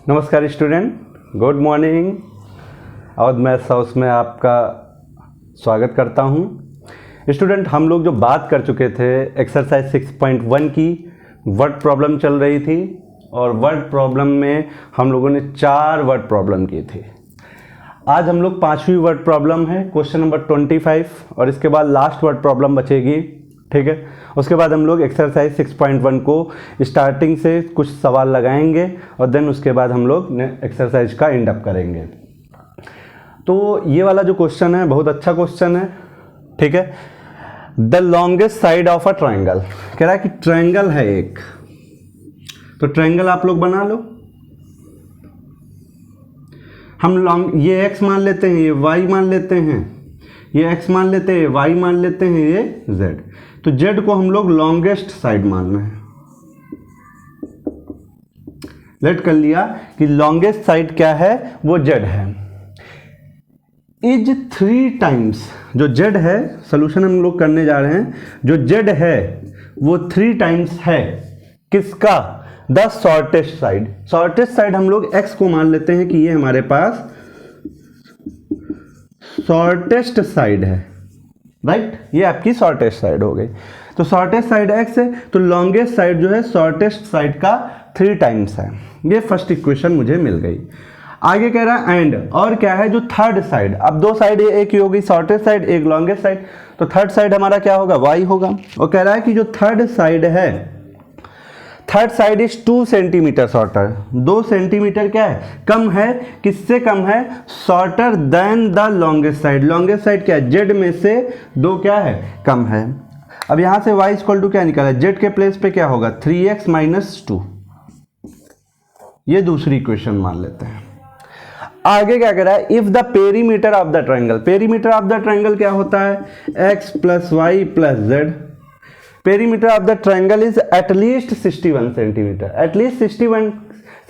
नमस्कार student, good morning. Awadh maths house में आपका स्वागत करता हूं। स्टूडेंट, हम लोग जो बात कर चुके थे एक्सरसाइज 6.1 की वर्ड प्रॉब्लम चल रही थी और वर्ड प्रॉब्लम में हम लोगों ने 4 वर्ड प्रॉब्लम की थी। आज हम लोग 5वीं वर्ड प्रॉब्लम है, क्वेश्चन नंबर 25, और इसके बाद लास्ट वर्ड प्रॉब्लम बचेगी। ठीक है, उसके बाद हम लोग एक्सरसाइज 6.1 को स्टार्टिंग से कुछ सवाल लगाएंगे और देन उसके बाद हम लोग एक्सरसाइज का एंड अप करेंगे। तो ये वाला जो क्वेश्चन है बहुत अच्छा क्वेश्चन है। ठीक है, the longest side of a triangle, कह रहा है कि ट्राइंगल है एक, तो ट्राइंगल आप लोग बना लो। हम ये एक्स मान लेते हैं, ये वाई मान लेते हैं, ये एक्स मान लेते हैं, वाई मान लेते हैं, ये जेड। तो जेड को हम लोग लॉन्गेस्ट साइड मान रहे हैं। लेट कर लिया कि लॉन्गेस्ट साइड क्या है, वो जेड है। इज 3 टाइम्स, जो जेड है, सोल्यूशन हम लोग करने जा रहे हैं, जो जेड है वो 3 टाइम्स है किसका, the shortest side. Shortest side हम लोग एक्स को मान लेते हैं कि ये हमारे पास शॉर्टेस्ट साइड है, राइट। ये आपकी शॉर्टेस्ट साइड हो गई। तो शॉर्टेस्ट साइड एक्स है, तो लॉन्गेस्ट साइड जो है शॉर्टेस्ट साइड का 3 टाइम्स है। ये फर्स्ट इक्वेशन मुझे मिल गई। आगे कह रहा है एंड, और क्या है, जो थर्ड साइड, अब 2 साइड एक ही होगी, शॉर्टेस्ट साइड एक लॉन्गेस्ट साइड, तो थर्ड साइड हमारा क्या होगा, वाई होगा। और कह रहा है कि जो थर्ड साइड है, third side is 2 centimetre shorter, 2 centimetre क्या है, कम है, किससे कम है, shorter than the longest side. Longest side क्या है, जेड में से 2 क्या है, कम है। अब यहां से y इक्वल टू क्या निकाला, जेड के प्लेस पे क्या होगा, 3x माइनस 2। ये दूसरी इक्वेशन मान लेते हैं। आगे क्या कह रहा है, if the perimeter of the triangle, perimeter of the triangle क्या होता है, x plus y plus z. Perimeter of the triangle is at least 61 centimetre. At least 61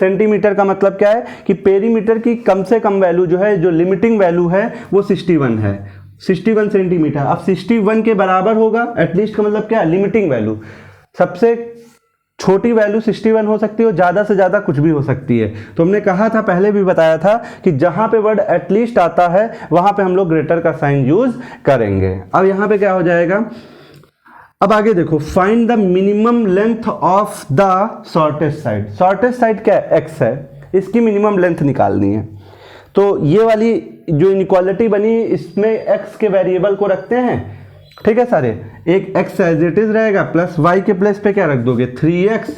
centimetre का मतलब क्या है कि पेरीमीटर की कम से कम वैल्यू जो है, जो लिमिटिंग वैल्यू है, वो 61 है, 61 सेंटीमीटर। अब 61 के बराबर होगा, एटलीस्ट का मतलब क्या है, लिमिटिंग वैल्यू। सबसे छोटी वैल्यू 61 हो सकती है और ज़्यादा से ज़्यादा कुछ भी हो सकती है। तो हमने कहा था, पहले भी बताया था कि जहाँ पे वर्ड एटलीस्ट आता है वहाँ पे हम लोग ग्रेटर का साइन यूज करेंगे। अब यहाँ पे क्या हो जाएगा, अब आगे देखो, find the minimum length of the shortest side. Shortest side क्या है, एक्स है, इसकी मिनिमम लेंथ निकालनी है। तो ये वाली जो इनइक्वालिटी बनी, इसमें एक्स के वेरिएबल को रखते हैं। ठीक है सारे, एक एक्स एज इट इज रहेगा, प्लस वाई के प्लेस पे क्या रख दोगे, 3x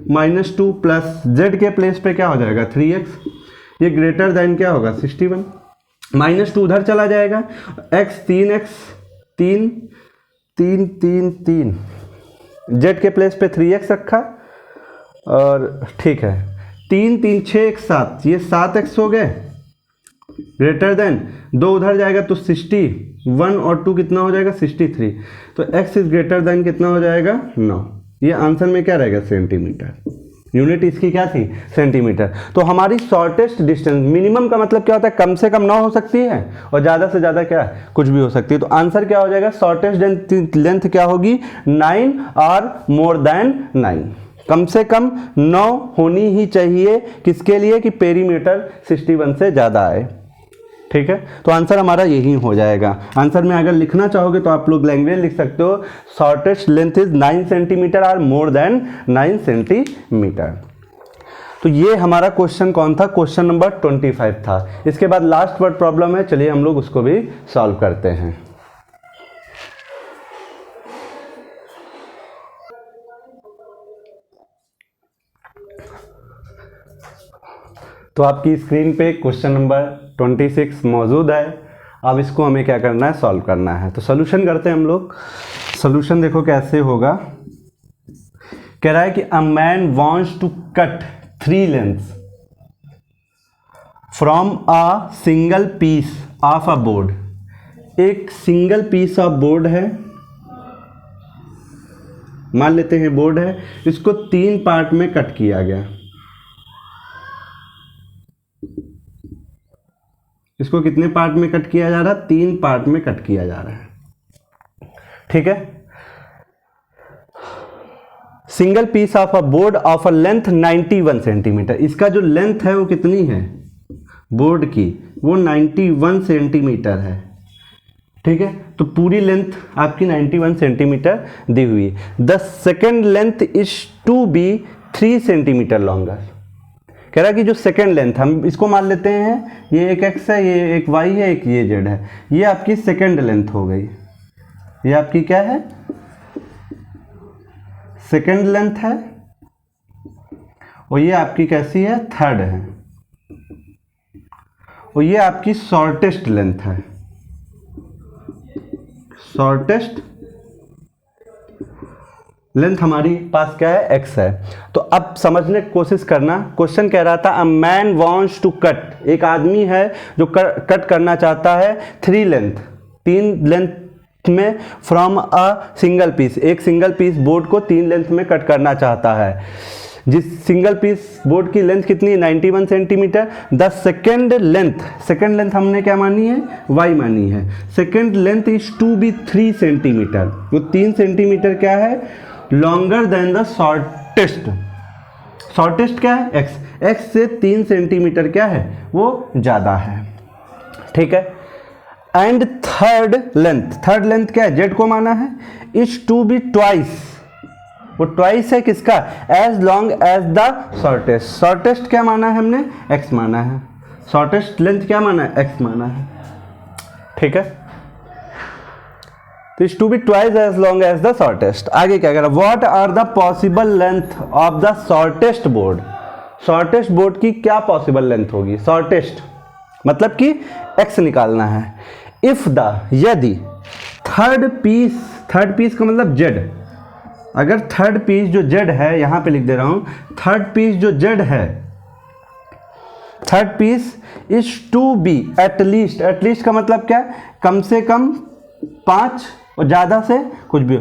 माइनस 2, प्लस जेड के प्लेस पे क्या हो जाएगा, 3x। ये ग्रेटर देन क्या होगा, 61, माइनस 2 उधर चला जाएगा, x 3x 3 3 3 3, जेड के प्लेस पे 3x रखा, और ठीक है, 3 3 6 1 7, ये 7x हो गए, ग्रेटर देन 2 उधर जाएगा तो 61 और 2 कितना हो जाएगा, 63। तो x इज ग्रेटर देन कितना हो जाएगा, 9। ये आंसर में क्या रहेगा, सेंटीमीटर। यूनिट इसकी क्या थी, सेंटीमीटर। तो हमारी शॉर्टेस्ट डिस्टेंस, मिनिमम का मतलब क्या होता है, कम से कम 9 हो सकती है और ज़्यादा से ज़्यादा क्या, कुछ भी हो सकती है। तो आंसर क्या हो जाएगा, शॉर्टेस्ट लेंथ क्या होगी, 9 और मोर देन 9। कम से कम 9 होनी ही चाहिए, किसके लिए, कि पेरीमीटर 61 से ज़्यादा आए। ठीक है, तो आंसर हमारा यही हो जाएगा। आंसर में अगर लिखना चाहोगे तो आप लोग लैंग्वेज लिख सकते हो, शॉर्टेस्ट लेंथ इज 9 सेंटीमीटर और मोर देन 9 सेंटीमीटर। तो ये हमारा क्वेश्चन कौन था, क्वेश्चन नंबर 25 था। इसके बाद लास्ट वर्ड प्रॉब्लम है, चलिए हम लोग उसको भी सॉल्व करते हैं। तो आपकी स्क्रीन पे क्वेश्चन नंबर 26 मौजूद है। अब इसको हमें क्या करना है, सॉल्व करना है। तो सोल्यूशन करते हैं हम लोग। सोल्यूशन देखो कैसे होगा, कह रहा है कि a man wants to cut 3 lengths from a single piece of a board. एक सिंगल पीस ऑफ बोर्ड है, मान लेते हैं बोर्ड है, इसको 3 पार्ट में कट किया गया। इसको कितने पार्ट में कट किया जा रहा है, 3 पार्ट में कट किया जा रहा है। ठीक है, single piece of a board of a length 91 centimetre, इसका जो लेंथ है वो कितनी है बोर्ड की, वो 91 सेंटीमीटर है। ठीक है, तो पूरी लेंथ आपकी 91 सेंटीमीटर दी हुई है। The second length is to be 3 centimetre longer. कह रहा है कि जो सेकेंड लेंथ, हम इसको मान लेते हैं ये एक x है, ये एक y है, एक ये z है, ये आपकी सेकेंड लेंथ हो गई। ये आपकी क्या है, सेकेंड लेंथ है, और ये आपकी कैसी है, थर्ड है, और ये आपकी शॉर्टेस्ट लेंथ है, शॉर्टेस्ट लेंथ हमारी पास क्या है, x है। तो अब समझने की कोशिश करना, क्वेश्चन कह रहा था a man wants to cut, एक आदमी है जो कट करना चाहता है 3 लेंथ, 3 लेंथ में फ्रॉम अ सिंगल पीस, एक सिंगल पीस बोर्ड को 3 लेंथ में कट करना चाहता है। जिस सिंगल पीस बोर्ड की लेंथ कितनी है, 91 सेंटीमीटर। द सेकेंड लेंथ हमने क्या मानी है, y मानी है। Second length is to be 3 centimetre, वो 3 सेंटीमीटर क्या है, longer than the shortest. Shortest क्या है, x से 3 सेंटीमीटर क्या है, वो ज़्यादा है। ठीक है, एंड थर्ड लेंथ क्या है, z को माना है, इज टू बी ट्वाइस, वो ट्वाइस है किसका, as long as the shortest. Shortest क्या माना है हमने, x माना है, शॉर्टेस्ट लेंथ क्या माना है, x माना है। ठीक है, तो is to be twice as long as the shortest. आगे क्या कह रहा है, what are the possible length of the shortest board. Shortest board की क्या पॉसिबल लेंथ होगी, शॉर्टेस्ट मतलब कि x निकालना है। इफ द, यदि थर्ड पीस का मतलब z, अगर थर्ड पीस जो z है, यहां पे लिख दे रहा हूं, थर्ड पीस जो z है, third piece is to be at least का मतलब क्या है, कम से कम 5 और ज़्यादा से कुछ भी,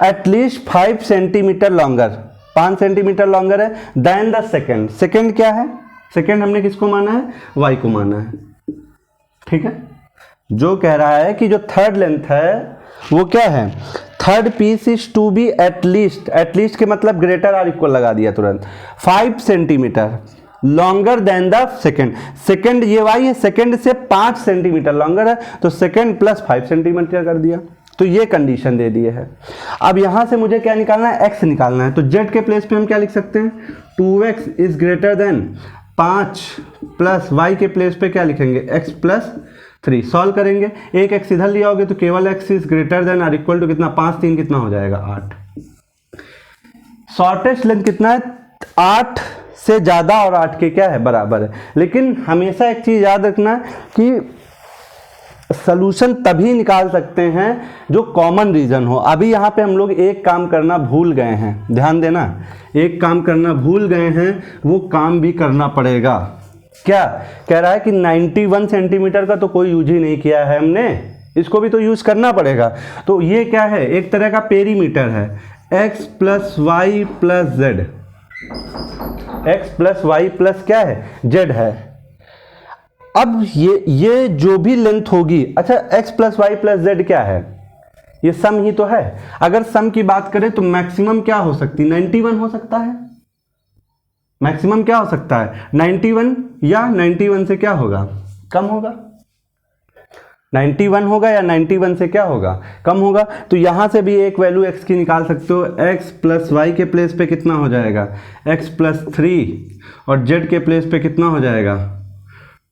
at least 5 centimetre longer, 5 centimetre longer है देन द सेकेंड क्या है, सेकेंड हमने किसको माना है, y को माना है। ठीक है, जो कह रहा है कि जो थर्ड लेंथ है वो क्या है, third piece is to be at least के मतलब ग्रेटर आर इक्वल लगा दिया तुरंत, 5 centimetre longer than the second ये y है, सेकेंड से 5 सेंटीमीटर लॉन्गर है, तो सेकेंड प्लस 5 सेंटीमीटर कर दिया, तो ये कंडीशन दे दिए है। अब यहां से मुझे क्या निकालना है, x निकालना है, तो z के प्लेस पे हम क्या लिख सकते हैं, 2x is greater then 5 plus y के प्लेस पे क्या लिखेंगे, x प्लस 3। सॉल्व करेंगे, एक x इधर लिया होगे तो केवल x is greater than or equal to कितना, 5 3 कितना हो जाएगा, 8। शॉर्टेस्ट लेंथ कितना है, 8 से ज़्यादा और 8 के क्या है, बराबर है। लेकिन हमेशा एक चीज़ याद रखना कि सॉल्यूशन तभी निकाल सकते हैं जो कॉमन रीजन हो। अभी यहाँ पे हम लोग एक काम करना भूल गए हैं, ध्यान देना, एक काम करना भूल गए हैं, वो काम भी करना पड़ेगा। क्या कह रहा है कि 91 सेंटीमीटर का तो कोई यूज ही नहीं किया है हमने, इसको भी तो यूज करना पड़ेगा। तो ये क्या है, एक तरह का पेरीमीटर है, x plus y plus z, x plus y plus क्या है, z है। अब ये जो भी लेंथ होगी, अच्छा x plus y plus z क्या है, ये सम ही तो है। अगर सम की बात करें तो मैक्सिमम क्या हो सकती है, 91 हो सकता है, मैक्सिमम क्या हो सकता है 91, या 91 से क्या होगा, कम होगा, 91 होगा या 91 से क्या होगा, कम होगा। तो यहां से भी एक वैल्यू x की निकाल सकते हो, x प्लस वाई के प्लेस पे कितना हो जाएगा, x प्लस 3, और z के प्लेस पे कितना हो जाएगा,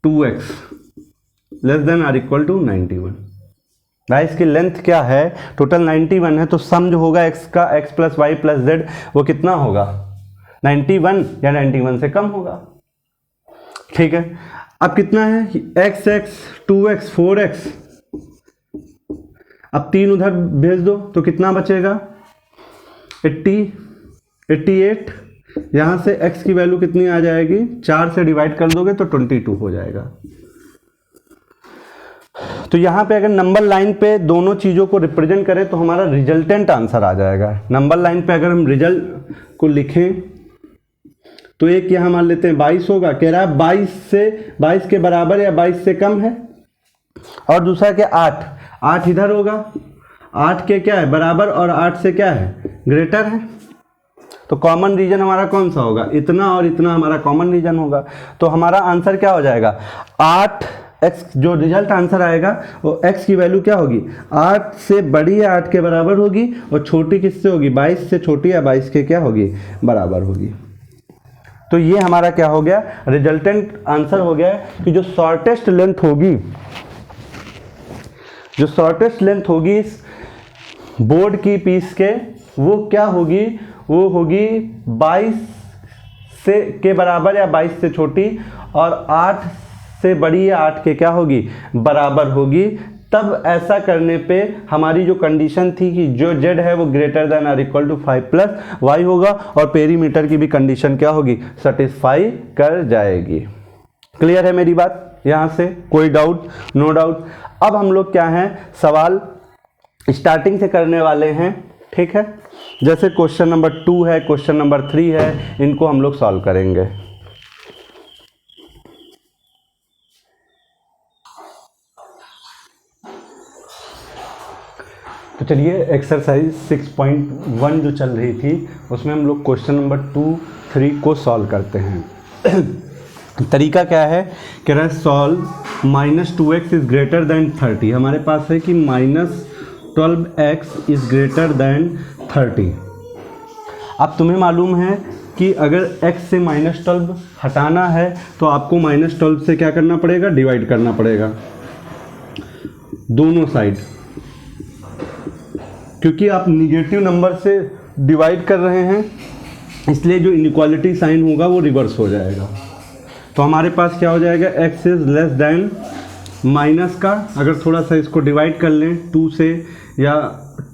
2x less than or equal to 91। भाई इसकी लेंथ क्या है, टोटल 91 है, तो सम जो होगा x का, x plus y plus z, वो कितना होगा, 91 या 91 से कम होगा। ठीक है, अब कितना है, x 2x 4x, अब 3 उधर भेज दो तो कितना बचेगा, 88। यहाँ से x की वैल्यू कितनी आ जाएगी, 4 से डिवाइड कर दोगे तो 22 हो जाएगा। तो यहाँ पे अगर नंबर लाइन पे दोनों चीज़ों को रिप्रेजेंट करें तो हमारा रिजल्टेंट आंसर आ जाएगा। नंबर लाइन पे अगर हम रिजल्ट को लिखें तो एक यहाँ मान लेते हैं 22 होगा, कह रहा है 22 के बराबर या 22 से कम है, और दूसरा क्या 8 इधर होगा, 8 के क्या है बराबर और 8 से क्या है ग्रेटर है। तो कॉमन रीजन हमारा कौन सा होगा, इतना और इतना हमारा कॉमन रीजन होगा। तो हमारा आंसर क्या हो जाएगा 8 x, जो रिजल्ट आंसर आएगा वो x की वैल्यू क्या होगी 8 से बड़ी या 8 के बराबर होगी, और छोटी किससे होगी 22 से छोटी या 22 के क्या होगी बराबर होगी। तो ये हमारा क्या हो गया रिजल्टेंट आंसर हो गया कि जो शॉर्टेस्ट लेंथ होगी, जो शॉर्टेस्ट लेंथ होगी इस बोर्ड की पीस के, वो क्या होगी, वो होगी 22 से के बराबर या 22 से छोटी, और 8 से बड़ी या 8 के क्या होगी बराबर होगी। तब ऐसा करने पे हमारी जो कंडीशन थी कि जो z है वो ग्रेटर देन और इक्वल टू 5 प्लस y होगा, और पेरीमीटर की भी कंडीशन क्या होगी सेटिस्फाई कर जाएगी। क्लियर है मेरी बात, यहाँ से कोई डाउट, नो डाउट। अब हम लोग क्या हैं सवाल स्टार्टिंग से करने वाले हैं, ठीक है। जैसे क्वेश्चन नंबर 2 है, क्वेश्चन नंबर 3 है, इनको हम लोग सॉल्व करेंगे। तो चलिए एक्सरसाइज 6.1 जो चल रही थी उसमें हम लोग क्वेश्चन नंबर 2, 3 को सॉल्व करते हैं। तरीका क्या है, कह रहा है solve -2x is greater then 30। हमारे पास है कि -12x इज ग्रेटर देन 30। अब तुम्हें मालूम है कि अगर x से -12 हटाना है तो आपको -12 से क्या करना पड़ेगा डिवाइड करना पड़ेगा दोनों साइड, क्योंकि आप निगेटिव नंबर से डिवाइड कर रहे हैं इसलिए जो इनइक्वालिटी साइन होगा वो रिवर्स हो जाएगा। तो हमारे पास क्या हो जाएगा x is less than minus का, अगर थोड़ा सा इसको डिवाइड कर लें 2 से या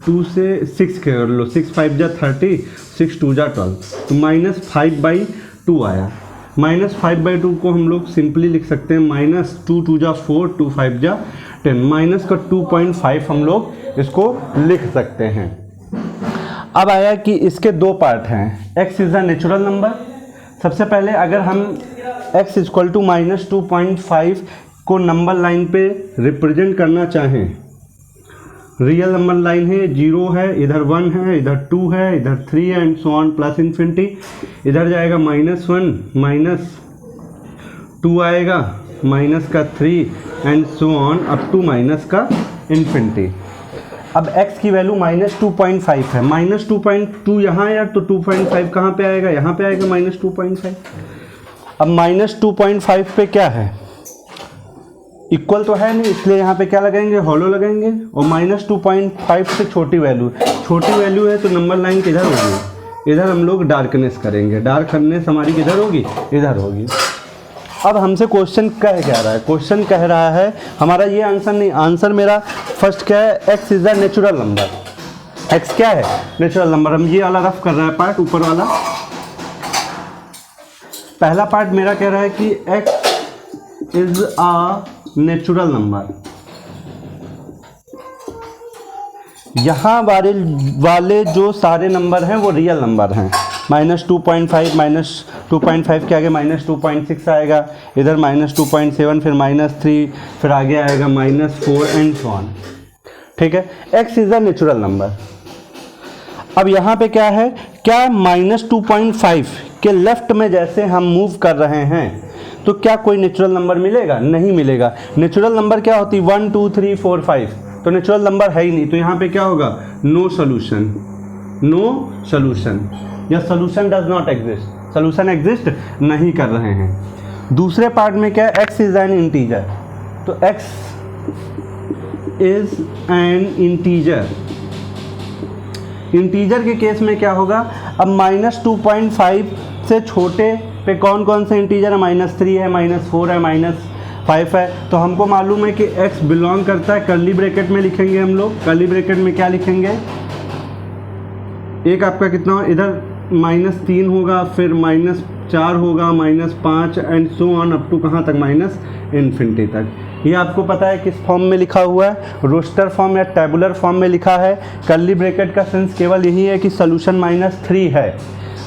2 से 6 कर लो, 6 5 जा 30, 6 2 जा 12, तो -5/2 आया। -5/2 को हम लोग सिंपली लिख सकते हैं -2 2 जा 4, 2 5 जा 10, माइनस का 2.5 हम लोग इसको लिख सकते हैं। अब आया कि इसके दो पार्ट हैं, x is a natural number. सबसे पहले अगर हम x इक्वल टू -2.5 को नंबर लाइन पे रिप्रेजेंट करना चाहें, रियल नंबर लाइन है, 0 है, इधर 1 है, इधर 2 है, इधर 3 है and so on plus infinity, इधर जाएगा -1 -2 आएगा, माइनस का 3 and so on up to minus का इन्फिनिटी। अब x की वैल्यू -2.5 है, -2.2 यहाँ है यार, तो 2.5 कहाँ पे आएगा, यहाँ पे आएगा -2.5। अब -2.5 पे क्या है इक्वल तो है नहीं, इसलिए यहाँ पे क्या लगाएंगे हॉलो लगाएंगे, और -2.5 से छोटी वैल्यू है तो नंबर लाइन किधर होगी, इधर हम लोग डार्कनेस करेंगे, डार्कनेस हमारी किधर होगी इधर होगी। अब हमसे क्वेश्चन कह क्या रहा है, क्वेश्चन कह रहा है हमारा ये आंसर नहीं, आंसर मेरा फर्स्ट क्या है x is a natural number, x क्या है नेचुरल नंबर। हम ये वाला रफ कर रहा है पार्ट, ऊपर वाला पहला पार्ट मेरा कह रहा है कि x is a natural number. यहाँ वाले जो सारे नंबर हैं वो रियल नंबर हैं, -2.5 के आगे -2.6 आएगा, इधर -2.7, फिर -3, फिर आगे आएगा -4 एंड सो ऑन, ठीक है। x is a natural number. अब यहाँ पे क्या है, क्या -2.5 के लेफ्ट में जैसे हम मूव कर रहे हैं तो क्या कोई नेचुरल नंबर मिलेगा, नहीं मिलेगा। नेचुरल नंबर क्या होती 1 2 3 4 5, तो नेचुरल नंबर है ही नहीं, तो यहाँ पे क्या होगा नो सोल्यूशन या solution does not exist, solution exist नहीं कर रहे हैं। दूसरे पार्ट में क्या है x इज एन इंटीजर, तो x इज एन इंटीजर के केस में क्या होगा, अब -2.5 से छोटे पे कौन कौन से इंटीजर है, -3 है, -4 है, -5 है, तो हमको मालूम है कि x बिलोंग करता है, कर्ली ब्रैकेट में लिखेंगे हम लोग, कर्ली ब्रैकेट में क्या लिखेंगे, एक आपका कितना इधर -3 होगा, फिर -4 होगा, -5 and so on up to कहाँ तक इन्फिनिटी तक। ये आपको पता है किस फॉर्म में लिखा हुआ है, रोस्टर फॉर्म या टेबुलर फॉर्म में लिखा है। कर्ली ब्रैकेट का सेंस केवल यही है कि सोल्यूशन -3 है,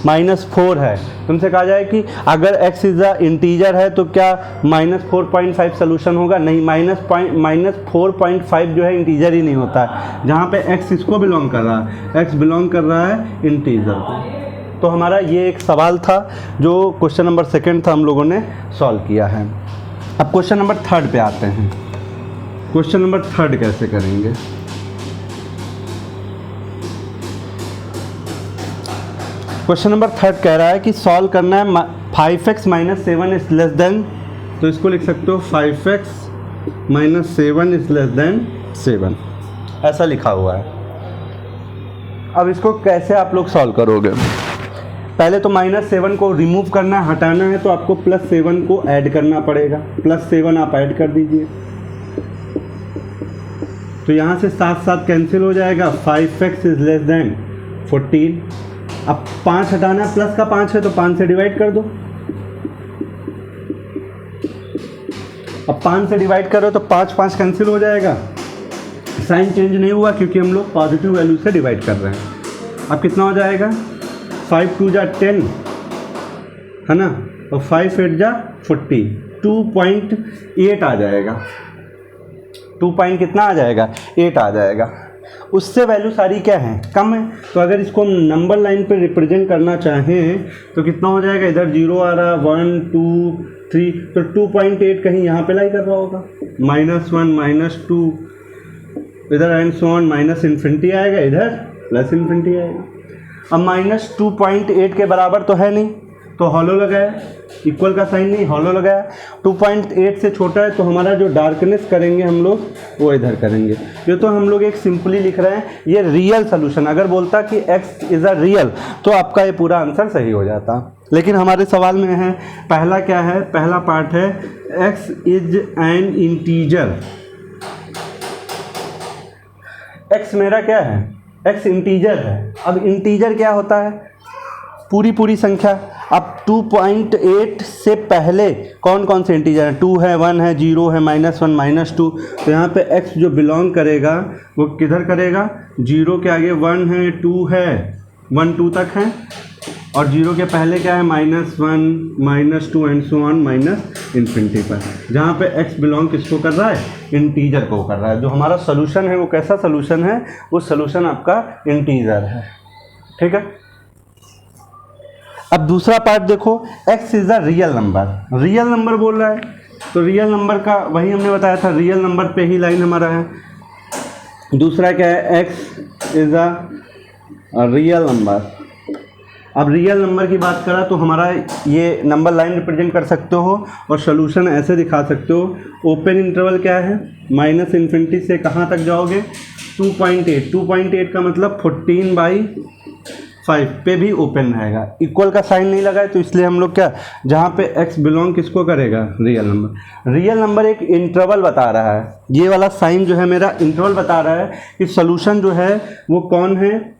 -4 है। तुमसे कहा जाए कि अगर x इज अ इंटीजर है तो क्या -4.5 सोल्यूशन होगा, नहीं, -4.5 जो है इंटीजर ही नहीं होता है, जहाँ पे x इसको बिलोंग कर रहा है, x बिलोंग कर रहा है इंटीजर को। तो हमारा ये एक सवाल था जो क्वेश्चन नंबर 2 था, हम लोगों ने सॉल्व किया है। अब क्वेश्चन नंबर 3 पे आते हैं। क्वेश्चन नंबर 3 कैसे करेंगे? क्वेश्चन नंबर 3 कह रहा है कि सॉल्व करना है 5x - 7 इज लेस देन, तो इसको लिख सकते हो 5x - 7 इज लेस देन 7, ऐसा लिखा हुआ है। अब इसको कैसे आप लोग सॉल्व करोगे? पहले तो -7 को रिमूव करना है, हटाना है, तो आपको +7 को ऐड करना पड़ेगा। +7 आप ऐड कर दीजिए, तो यहाँ से साथ साथ कैंसिल हो जाएगा। 5x is less than 14। अब 5 हटाना है, प्लस का 5 है तो 5 से डिवाइड कर दो। अब 5 से डिवाइड करो तो 5 5 कैंसिल हो जाएगा। साइन चेंज नहीं हुआ क्योंकि हम लोग पॉजिटिव वैल्यू से डिवाइड कर रहे हैं। अब कितना हो जाएगा? 5 2 जा 10 है ना, और 5 8 जा 40, 2.8 आ जाएगा। 2 पॉइंट कितना आ जाएगा? 8 आ जाएगा। उससे वैल्यू सारी क्या है? कम है। तो अगर इसको हम नंबर लाइन पे रिप्रेजेंट करना चाहें तो कितना हो जाएगा? इधर 0 आ रहा, 1 2 3, तो 2.8 कहीं यहाँ पे लाई कर रहा होगा। -1 -2 इधर एंड सो ऑन, -इन्फिनिटी आएगा, इधर +इन्फिनिटी आएगा। अब -2.8 के बराबर तो है नहीं, तो हॉलो लगाया, इक्वल का साइन नहीं, हॉलो लगाया। 2.8 से छोटा है तो हमारा जो डार्कनेस करेंगे हम लोग वो इधर करेंगे। ये तो हम लोग एक सिंपली लिख रहे हैं, ये रियल सोल्यूशन। अगर बोलता कि x इज़ अ रियल तो आपका ये पूरा आंसर सही हो जाता, लेकिन हमारे सवाल में है पहला क्या है? पहला पार्ट है x is an integer. x मेरा क्या है? x इंटीजर है। अब इंटीजर क्या होता है? पूरी संख्या। अब 2.8 से पहले कौन कौन से इंटीजर हैं? 2 है, 1 है, 0 है, -1 -2। तो यहाँ पे x जो बिलोंग करेगा वो किधर करेगा? 0 के आगे 1 है, 2 है, 1 2 तक है, और 0 के पहले क्या है? -1 -2 एंड सो ऑन -इन्फिनिटी पर। जहाँ पे x बिलोंग किसको कर रहा है? इंटीजर को कर रहा है। जो हमारा सोल्यूशन है वो कैसा सोल्यूशन है? वो सोल्यूशन आपका इंटीजर है। ठीक है। अब दूसरा पार्ट देखो, x is a real number. Real number बोल रहा है तो रियल नंबर का वही हमने बताया था, रियल नंबर पे ही लाइन हमारा है। दूसरा क्या है? x is a real number. अब रियल नंबर की बात करा तो हमारा ये नंबर लाइन रिप्रेजेंट कर सकते हो और सोल्यूशन ऐसे दिखा सकते हो। ओपन इंटरवल क्या है? -इन्फिनिटी से कहाँ तक जाओगे? 2.8। 2.8 का मतलब 14/5 पे भी ओपन रहेगा। इक्वल का साइन नहीं लगा है तो इसलिए हम लोग क्या, जहाँ पे x बिलोंग किसको करेगा? Real number. रियल नंबर एक इंटरवल बता रहा है, ये वाला साइन जो है मेरा इंटरवल बता रहा है कि सोल्यूशन जो है वो कौन है?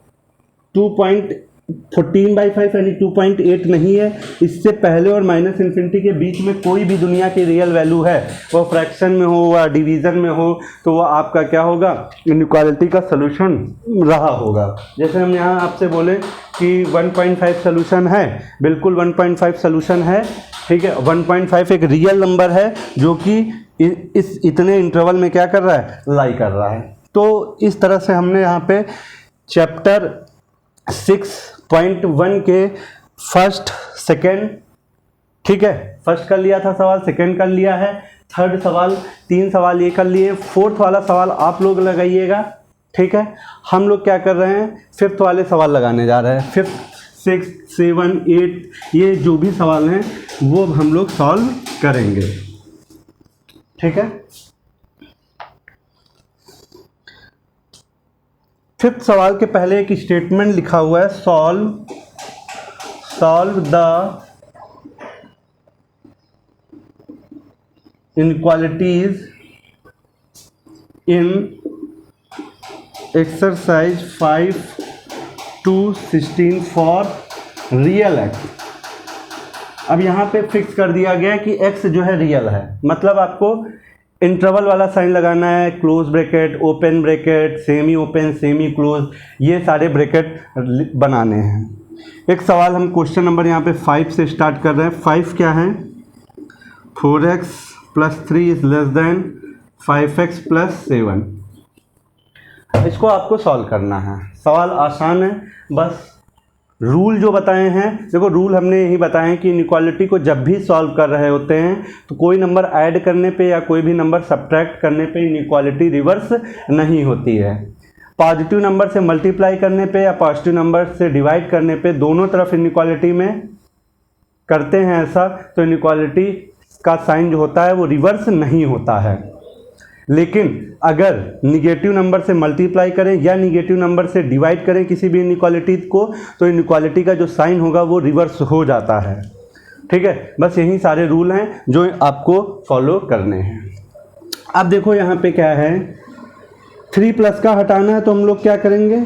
2.14/5 यानी 2.8 नहीं है। इससे पहले और -इन्फिनिटी के बीच में कोई भी दुनिया की रियल वैल्यू है, वो फ्रैक्शन में हो या डिवीज़न में हो, तो वो आपका क्या होगा? इनइक्वालिटी का सोल्यूशन रहा होगा। जैसे हम यहाँ आपसे बोले कि 1.5 सोल्यूशन है, बिल्कुल 1.5 सोल्यूशन है। ठीक है, 1.5 एक रियल नंबर है जो कि इस इतने इंटरवल में क्या कर रहा है? लाई कर रहा है। तो इस तरह से हमने यहाँ पे चैप्टर 6.1 के फर्स्ट सेकेंड, ठीक है, फर्स्ट कर लिया था सवाल, सेकेंड कर लिया है, थर्ड सवाल, 3 सवाल ये कर लिए, फोर्थ वाला सवाल आप लोग लगाइएगा। ठीक है, हम लोग क्या कर रहे हैं? 5th वाले सवाल लगाने जा रहे हैं। 5th 6 7 8 ये जो भी सवाल हैं वो हम लोग सॉल्व करेंगे। ठीक है, 5th सवाल के पहले एक स्टेटमेंट लिखा हुआ है, solve the inequalities in exercise 5 to 16 for real x. अब यहाँ पे फिक्स कर दिया गया कि x जो है रियल है, मतलब आपको इंटरवल वाला साइन लगाना है, close bracket, open bracket, semi open, semi close, ये सारे ब्रैकेट बनाने हैं। एक सवाल हम क्वेश्चन नंबर यहाँ पे 5 से स्टार्ट कर रहे हैं। 5 क्या है? 4x + 3 is less than 5x + 7। इसको आपको सॉल्व करना है। सवाल आसान है, बस रूल जो बताए हैं, देखो रूल हमने यही बताए हैं कि इनइक्वालिटी को जब भी सॉल्व कर रहे होते हैं तो कोई नंबर ऐड करने पे या कोई भी नंबर सब्ट्रैक्ट करने पे इनइक्वालिटी रिवर्स नहीं होती है। पॉजिटिव नंबर से मल्टीप्लाई करने पे या पॉजिटिव नंबर से डिवाइड करने पे दोनों तरफ इनइक्वालिटी में करते हैं ऐसा, तो इनइक्वालिटी का साइन जो होता है वो रिवर्स नहीं होता है। लेकिन अगर निगेटिव नंबर से मल्टीप्लाई करें या निगेटिव नंबर से डिवाइड करें किसी भी इनइक्वालिटी को, तो इनइक्वालिटी का जो साइन होगा वो रिवर्स हो जाता है। ठीक है, बस यही सारे रूल हैं जो आपको फॉलो करने हैं। अब देखो यहाँ पे क्या है, 3 प्लस का हटाना है तो हम लोग क्या करेंगे,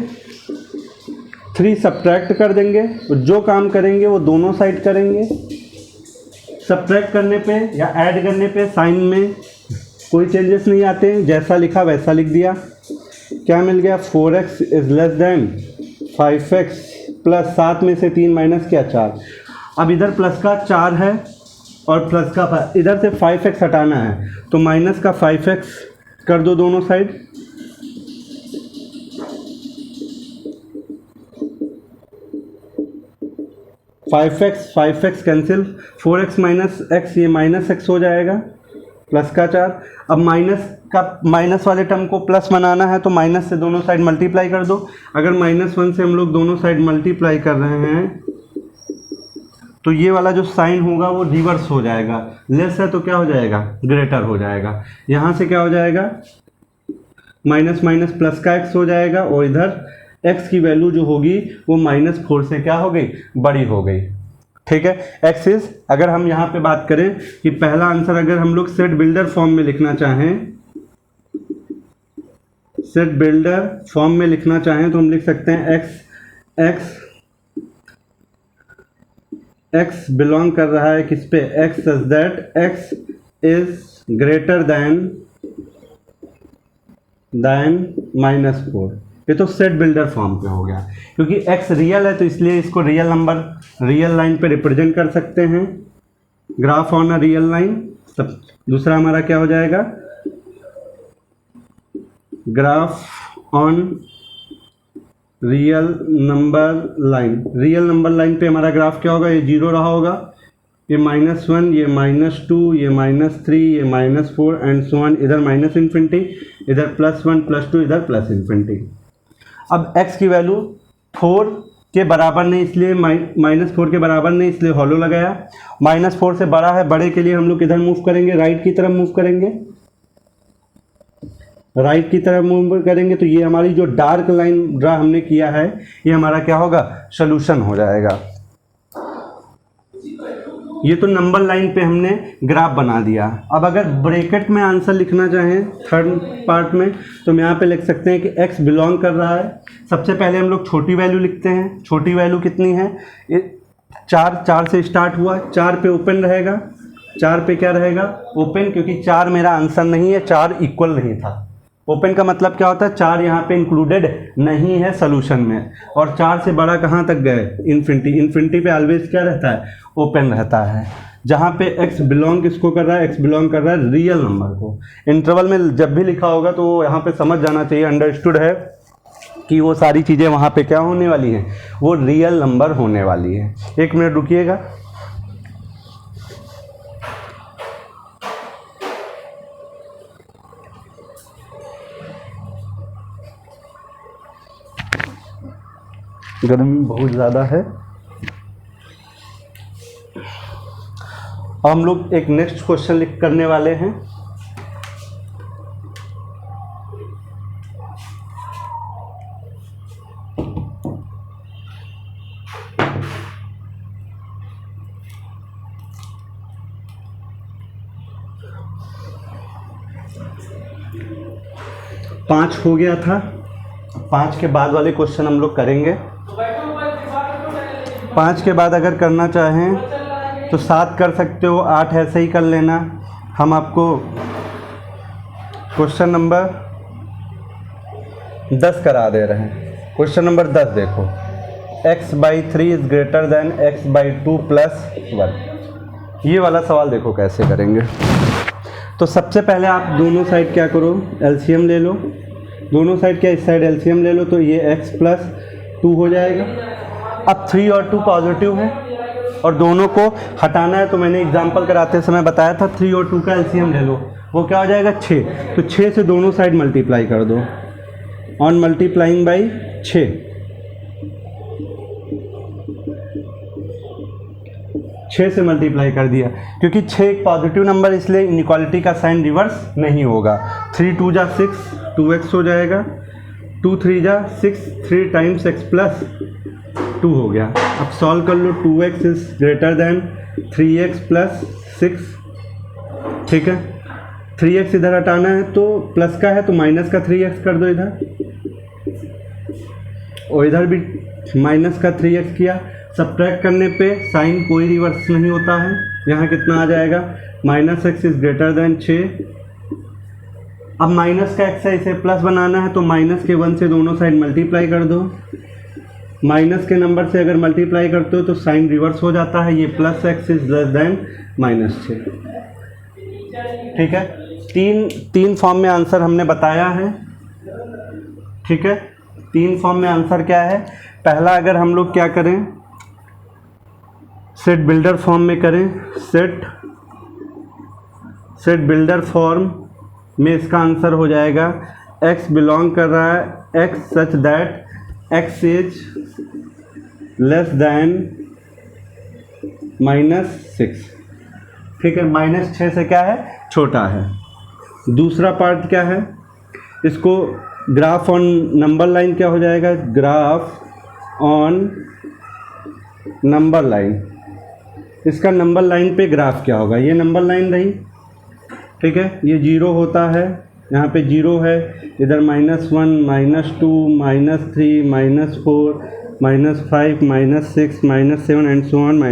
3 सब्ट्रैक्ट कर देंगे। तो जो काम करेंगे वो दोनों साइड करेंगे। सब्ट्रैक्ट करने पे या ऐड करने पे साइन में कोई चेंजेस नहीं आते हैं, जैसा लिखा वैसा लिख दिया। क्या मिल गया, 4x is less than 5x plus 7 में से 3 माइनस क्या 4। अब इधर प्लस का 4 है और प्लस का इधर से 5x हटाना है तो माइनस का 5x कर दो दोनों side. Five x cancel, 4x minus x ये माइनस एक्स हो जाएगा, प्लस का 4। अब माइनस वाले टर्म को प्लस बनाना है तो माइनस से दोनों साइड मल्टीप्लाई कर दो। अगर -1 से हम लोग दोनों साइड मल्टीप्लाई कर रहे हैं तो ये वाला जो साइन होगा वो रिवर्स हो जाएगा। लेस है तो क्या हो जाएगा, ग्रेटर हो जाएगा। यहाँ से क्या हो जाएगा, माइनस माइनस प्लस का x हो जाएगा और इधर x की वैल्यू जो होगी वो -4 से क्या हो गई, बड़ी हो गई। ठीक है, x इज, अगर हम यहाँ पे बात करें कि पहला आंसर अगर हम लोग सेट बिल्डर फॉर्म में लिखना चाहें, सेट बिल्डर फॉर्म में लिखना चाहें तो हम लिख सकते हैं x बिलोंग कर रहा है किस पे, x such that x is greater then -4। ये तो सेट बिल्डर फॉर्म पे हो गया, क्योंकि x रियल है तो इसलिए इसको रियल नंबर रियल लाइन पे रिप्रेजेंट कर सकते हैं, graph on a real line. तब दूसरा हमारा क्या हो जाएगा, graph on real number line. Real number line पे हमारा ग्राफ क्या होगा, ये 0 रहा होगा, ये -1, ये -2, ये -3, ये -4 एंड सो ऑन। इधर -∞, इधर +1 +2, इधर +∞। अब x की वैल्यू 4 के बराबर नहीं, इसलिए -4 के बराबर नहीं, इसलिए हॉलो लगाया। -4 से बड़ा है, बड़े के लिए हम लोग किधर मूव करेंगे, राइट की तरफ मूव करेंगे। राइट की तरफ मूव करेंगे तो ये हमारी जो डार्क लाइन ड्रा हमने किया है ये हमारा क्या होगा, सोल्यूशन हो जाएगा। ये तो नंबर लाइन पे हमने ग्राफ बना दिया। अब अगर ब्रैकेट में आंसर लिखना चाहें थर्ड पार्ट में तो हम यहाँ पे लिख सकते हैं कि x बिलोंग कर रहा है। सबसे पहले हम लोग छोटी वैल्यू लिखते हैं। छोटी वैल्यू कितनी है, 4 से स्टार्ट हुआ, 4 पे ओपन रहेगा। 4 पे क्या रहेगा, ओपन, क्योंकि 4 मेरा आंसर नहीं है, 4 इक्वल नहीं था। ओपन का मतलब क्या होता है, 4 यहाँ पे इंक्लूडेड नहीं है सोल्यूशन में। और 4 से बड़ा कहाँ तक गए, इन्फिनिटी। इन्फिनिटी पे ऑलवेज क्या रहता है, ओपन रहता है। जहाँ पे x बिलोंग किसको कर रहा है, x बिलोंग कर रहा है रियल नंबर को। इंटरवल में जब भी लिखा होगा तो यहाँ पे समझ जाना चाहिए, अंडरस्टूड है कि वो सारी चीज़ें वहाँ पे क्या होने वाली हैं, वो रियल नंबर होने वाली है। 1 मिनट रुकिएगा। गर्मी बहुत ज़्यादा है। अब हम लोग एक नेक्स्ट क्वेश्चन लिख करने वाले हैं। पाँच हो गया था, 5 के बाद वाले क्वेश्चन हम लोग करेंगे। 5 के बाद अगर करना चाहें तो 7 कर सकते हो, 8 ऐसे ही कर लेना। हम आपको क्वेश्चन नंबर 10 करा दे रहे हैं। क्वेश्चन नंबर 10 देखो, x/3 is greater then x/2 + 1। ये वाला सवाल देखो कैसे करेंगे। तो सबसे पहले आप दोनों साइड क्या करो, एलसीएम ले लो। दोनों साइड क्या, इस साइड एलसीएम ले लो तो ये x + 2 हो जाएगा। अब 3 और 2 पॉजिटिव है और दोनों को हटाना है, तो मैंने एग्जाम्पल कराते समय बताया था 3 और 2 का एलसीएम ले लो, वो क्या हो जाएगा 6। तो 6 से दोनों साइड मल्टीप्लाई कर दो, ऑन मल्टीप्लाइंग बाई 6, 6 से मल्टीप्लाई कर दिया, क्योंकि 6 एक पॉजिटिव नंबर इसलिए इनइक्वालिटी का साइन रिवर्स नहीं होगा। 3 2 जा 6, 2x हो जाएगा, 2 3 जा 6, 3 टाइम्स x प्लस 2 हो गया। अब सॉल्व कर लो, 2x is greater then 3x plus 6, ठीक है। 3x इधर हटाना है तो प्लस का है तो माइनस का 3x कर दो इधर, और इधर भी माइनस का 3x किया। सब्ट्रैक्ट करने पे साइन कोई रिवर्स नहीं होता है, यहाँ कितना आ जाएगा, minus x is greater then 6। अब माइनस का x है, इसे प्लस बनाना है तो माइनस के 1 से दोनों साइड मल्टीप्लाई कर दो। माइनस के नंबर से अगर मल्टीप्लाई करते हो तो साइन रिवर्स हो जाता है, ये plus x is less than -6, ठीक है। तीन फॉर्म में आंसर हमने बताया है, ठीक है। 3 फॉर्म में आंसर क्या है, पहला अगर हम लोग क्या करें, सेट बिल्डर फॉर्म में करें, सेट बिल्डर फॉर्म में इसका आंसर हो जाएगा x बिलोंग कर रहा है x such that x is less than -6, ठीक है। -6 से क्या है, छोटा है। दूसरा पार्ट क्या है, इसको ग्राफ ऑन नंबर लाइन क्या हो जाएगा, ग्राफ ऑन नंबर लाइन, इसका नंबर लाइन पे ग्राफ क्या होगा, ये नंबर लाइन रही, ठीक है। ये 0 होता है, यहाँ पे 0 है, इधर -1 -2 -3 -4 -5 -6 -7 एंड सो ऑन -,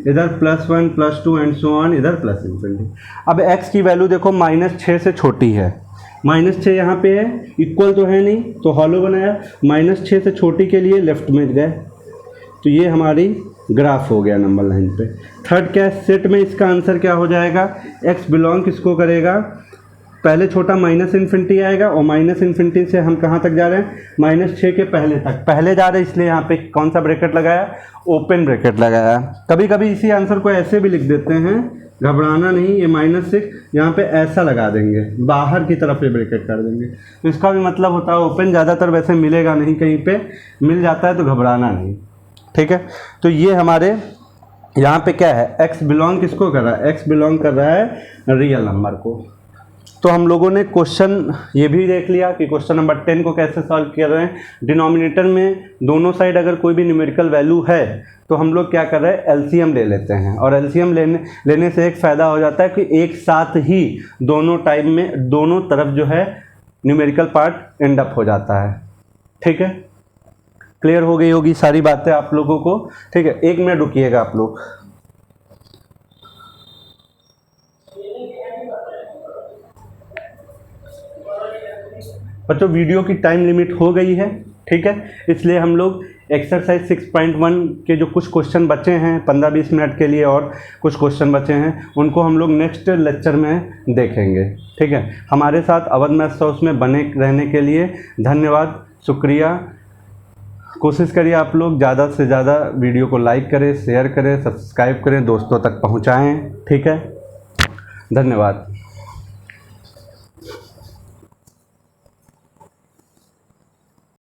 इधर +1 +2 एंड सो ऑन, इधर +। अब x की वैल्यू देखो -6 से छोटी है, -6 यहाँ पे है, इक्वल तो है नहीं तो हॉलो बनाया, -6 से छोटी के लिए लेफ्ट में गए, तो ये हमारी ग्राफ हो गया नंबर लाइन पे। थर्ड क्या है, सेट में इसका आंसर क्या हो जाएगा, x बिलोंग किसको करेगा, पहले छोटा -∞ आएगा और -∞ से हम कहाँ तक जा रहे हैं, -6 के पहले तक, पहले जा रहे हैं इसलिए यहाँ पे कौन सा ब्रैकेट लगाया, ओपन ब्रैकेट लगाया। कभी कभी इसी आंसर को ऐसे भी लिख देते हैं, घबराना नहीं, ये -6 यहाँ पे ऐसा लगा देंगे, बाहर की तरफ ये ब्रैकेट कर देंगे, तो इसका भी मतलब होता है ओपन। ज़्यादातर वैसे मिलेगा नहीं, कहीं पे मिल जाता है तो घबराना नहीं, ठीक है। तो ये हमारे यहाँ पे क्या है, x बिलोंग किसको कर रहा है, x बिलोंग कर रहा है रियल नंबर को। तो हम लोगों ने क्वेश्चन ये भी देख लिया कि क्वेश्चन नंबर 10 को कैसे सॉल्व कर रहे हैं। डिनोमिनेटर में दोनों साइड अगर कोई भी न्यूमेरिकल वैल्यू है तो हम लोग क्या कर रहे हैं, एलसीएम ले लेते हैं, और एलसीएम लेने से एक फ़ायदा हो जाता है कि एक साथ ही दोनों टाइम में दोनों तरफ जो है न्यूमेरिकल पार्ट एंड अप हो जाता है, ठीक है। क्लियर हो गई होगी सारी बातें आप लोगों को, ठीक है। 1 मिनट रुकिएगा आप लोग। बच्चों वीडियो की टाइम लिमिट हो गई है, ठीक है, इसलिए हम लोग एक्सरसाइज 6.1 के जो कुछ क्वेश्चन बचे हैं 15-20 मिनट के लिए, और कुछ क्वेश्चन बचे हैं उनको हम लोग नेक्स्ट लेक्चर में देखेंगे, ठीक है। हमारे साथ अवध मैथ्स हाउस में बने रहने के लिए धन्यवाद, शुक्रिया। कोशिश करिए आप लोग ज़्यादा से ज़्यादा वीडियो को लाइक करें, शेयर करें, सब्सक्राइब करें, दोस्तों तक पहुँचाएँ, ठीक है। धन्यवाद।